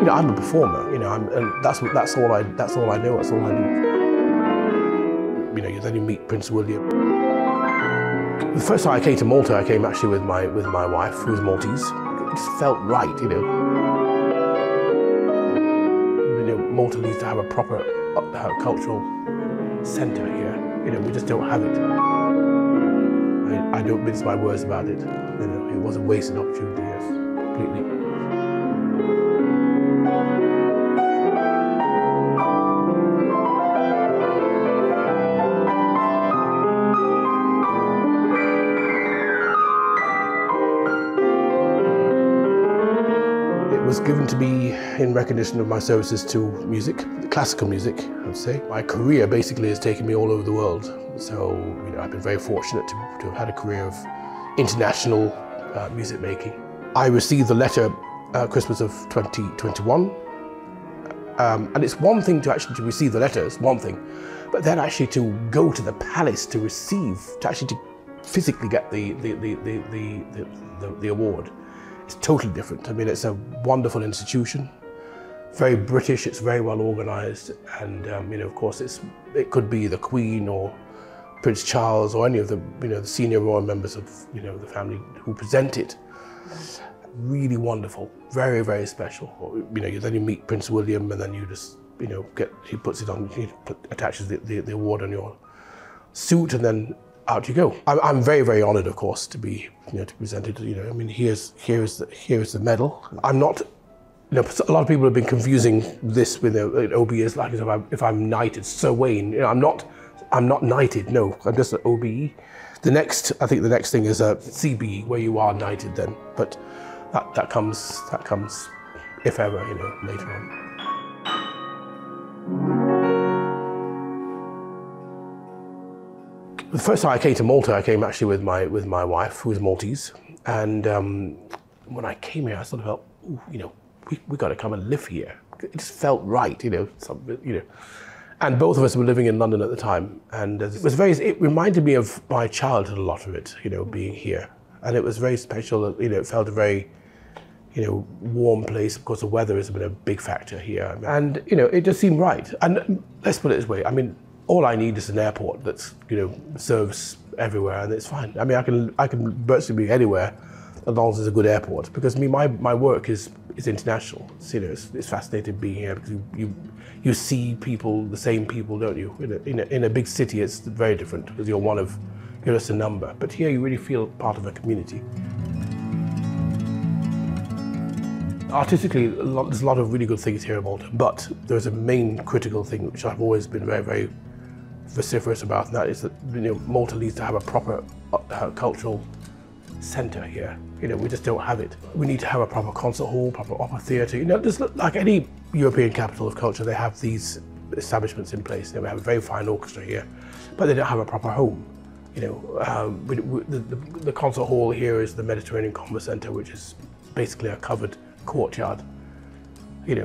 I'm a performer. And that's all I know. That's all I do. Then you meet Prince William. The first time I came to Malta, I came actually with my wife, who was Maltese. It just felt right, Malta needs to have a proper cultural centre here. We just don't have it. I don't mince my words about it. It was a wasted opportunity, yes, completely. It was given to me in recognition of my services to music, classical music, I would say. My career basically has taken me all over the world. So, I've been very fortunate to have had a career of international music making. I received the letter Christmas of 2021. And it's one thing to actually receive the letter, it's one thing. But then actually to go to the palace to physically get the award. It's totally different. It's a wonderful institution, very British, it's very well organized, and of course it could be the Queen or Prince Charles or any of the the senior royal members of the family who present it. Really wonderful, very, very special. Then you meet Prince William, and then you just he puts it on, he attaches the award on your suit, and then out you go. I'm very, very honoured, of course, to be to present it. Here's the medal. I'm not. A lot of people have been confusing this with OBE as like if I'm knighted, Sir Wayne. I'm not knighted. No, I'm just an OBE. I think the next thing is a CBE, where you are knighted then. But that comes if ever, later on. The first time I came to Malta, I came actually with my wife, who was Maltese, and when I came here, I sort of felt, we got to come and live here. It just felt right, And both of us were living in London at the time, and it reminded me of my childhood, a lot of it, being here, and it was very special. It felt a very, warm place. Of course, the weather has been a big factor here, and it just seemed right. And let's put it this way: all I need is an airport that's serves everywhere, and it's fine. I can virtually be anywhere as long as there's a good airport, because my work is international. It's fascinating being here because you see people, the same people, don't you? In a big city, it's very different because you're just a number. But here, you really feel part of a community. Artistically, there's a lot of really good things here in Malta, but there's a main critical thing which I've always been very, very vociferous about, and that is that Malta needs to have a proper cultural centre here. We just don't have it. We need to have a proper concert hall, proper opera theatre. Just like any European capital of culture, they have these establishments in place. They have a very fine orchestra here, but they don't have a proper home. The concert hall here is the Mediterranean Commerce Centre, which is basically a covered courtyard.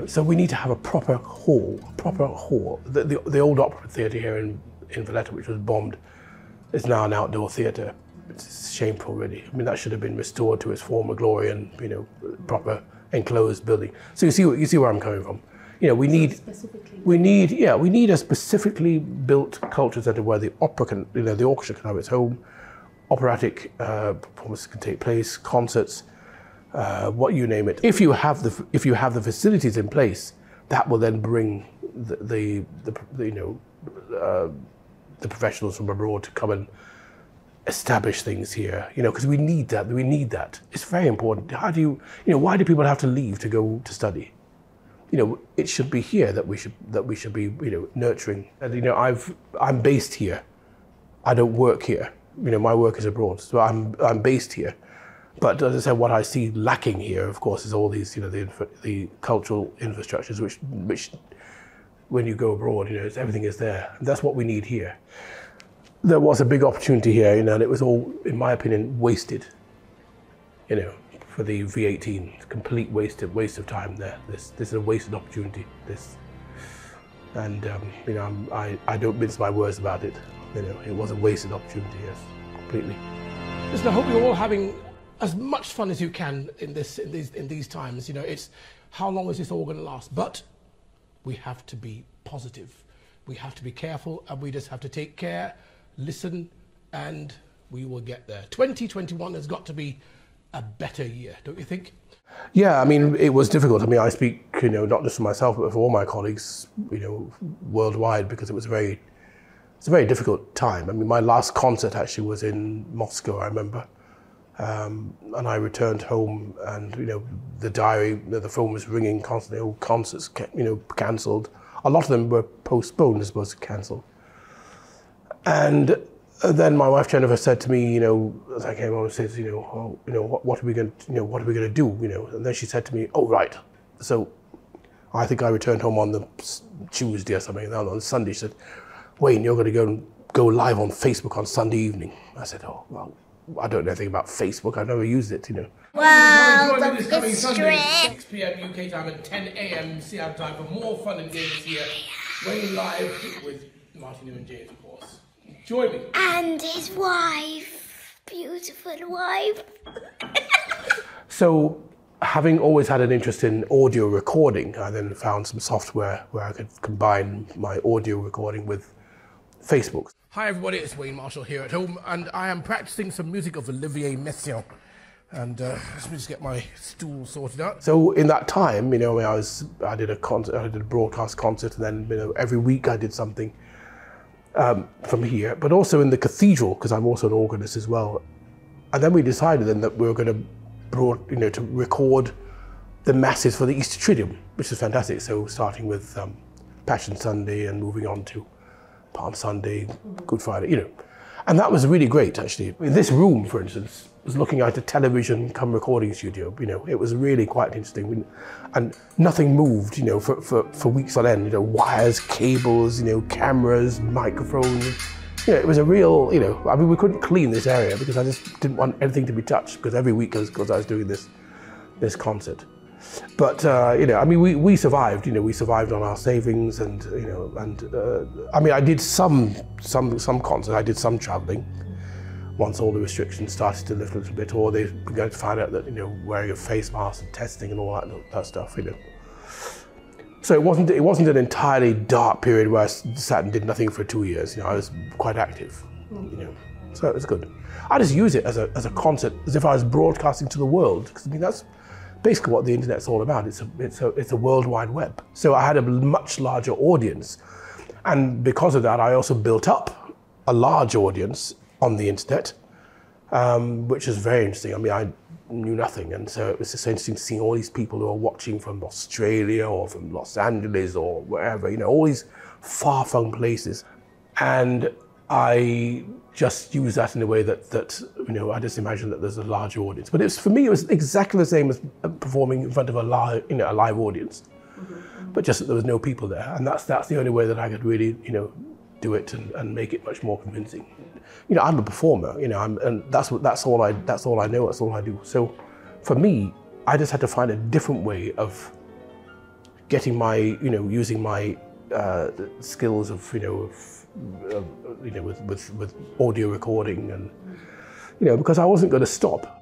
So we need to have a proper hall, The old opera theatre here in Valletta, which was bombed, is now an outdoor theatre. It's shameful, really. That should have been restored to its former glory and proper enclosed building. So you see where I'm coming from. We need a specifically built culture centre where the opera can, the orchestra can have its home, operatic performances can take place, concerts, what you name it. If you have the facilities in place, that will then bring the professionals from abroad to come and establish things here, because we need that. It's very important. Why do people have to leave to go to study? It should be here that we should be, nurturing. And I'm based here. I don't work here. My work is abroad, so I'm based here. But as I said, what I see lacking here, of course, is all these, the cultural infrastructures, which when you go abroad, everything is there. And that's what we need here. There was a big opportunity here, and it was all, in my opinion, wasted. For the V18, complete waste of time there. This is a wasted opportunity. And I don't mince my words about it. It was a wasted opportunity, yes, completely. Listen, I hope you're all having as much fun as you can in these times. You know, it's how long is this all going to last? But we have to be positive. We have to be careful, and we just have to take care, listen, and we will get there. 2021 has got to be a better year, don't you think? Yeah, I mean, it was difficult. I mean, I speak, you know, not just for myself, but for all my colleagues, you know, worldwide, because it was it's a very difficult time. I mean, my last concert actually was in Moscow, I remember. And I returned home, and, you know, the diary, the phone was ringing constantly. All concerts, you know, cancelled. A lot of them were postponed as opposed to cancelled. And then my wife Jennifer said to me, you know, as I came home and said, you know, oh, you know, what are we going to, you know, what are we going to do, you know? And then she said to me, oh, right. So I think I returned home on the Tuesday or something. And on Sunday, she said, Wayne, you're going to go live on Facebook on Sunday evening. I said, oh, well, I don't know anything about Facebook. I've never used it, you know. Well, join me this coming Sunday, 6 p.m. UK time and 10 a.m. Seattle time for more fun and games here. Wayne live with Martin and James, of course. Join me. And his wife, beautiful wife. So, having always had an interest in audio recording, I then found some software where I could combine my audio recording with Facebook. Hi everybody, it's Wayne Marshall here at home, and I am practicing some music of Olivier Messiaen. And let me just get my stool sorted out. So in that time, you know, I did a broadcast concert, and then, you know, every week I did something from here, but also in the cathedral, because I'm also an organist as well. And then we decided then that we were going to record the masses for the Easter Triduum, which is fantastic. So starting with Passion Sunday and moving on to Palm Sunday, Good Friday, you know. And that was really great, actually. In this room, for instance, was looking at a television come recording studio. You know, it was really quite interesting. And nothing moved, you know, for weeks on end. You know, wires, cables, you know, cameras, microphones. You know, it was a real, you know, I mean, we couldn't clean this area because I just didn't want anything to be touched, because every week, because I was doing this concert. But, you know, I mean, we survived, you know, we survived on our savings, and, you know, and, I mean, I did some concerts, I did some traveling once all the restrictions started to lift a little bit, or they began to find out that, you know, wearing a face mask and testing and all that stuff, you know. So it wasn't an entirely dark period where I sat and did nothing for 2 years, you know, I was quite active, you know, so it was good. I just use it as a concert, as if I was broadcasting to the world, because I mean, that's basically what the internet's all about. It's a world wide web. So I had a much larger audience, and because of that, I also built up a large audience on the internet, which is very interesting. I mean, I knew nothing, and so it was just interesting to see all these people who are watching from Australia or from Los Angeles or wherever, you know, all these far-flung places. And I just use that in a way that you know, I just imagine that there's a larger audience. But for me, it was exactly the same as performing in front of a live audience, but just that there was no people there, and that's the only way that I could really, you know, do it and make it much more convincing. You know, I'm a performer, you know, and that's all I know, that's all I do. So for me, I just had to find a different way of getting my, you know, using my skills of, you know, with audio recording, and, you know, because I wasn't going to stop.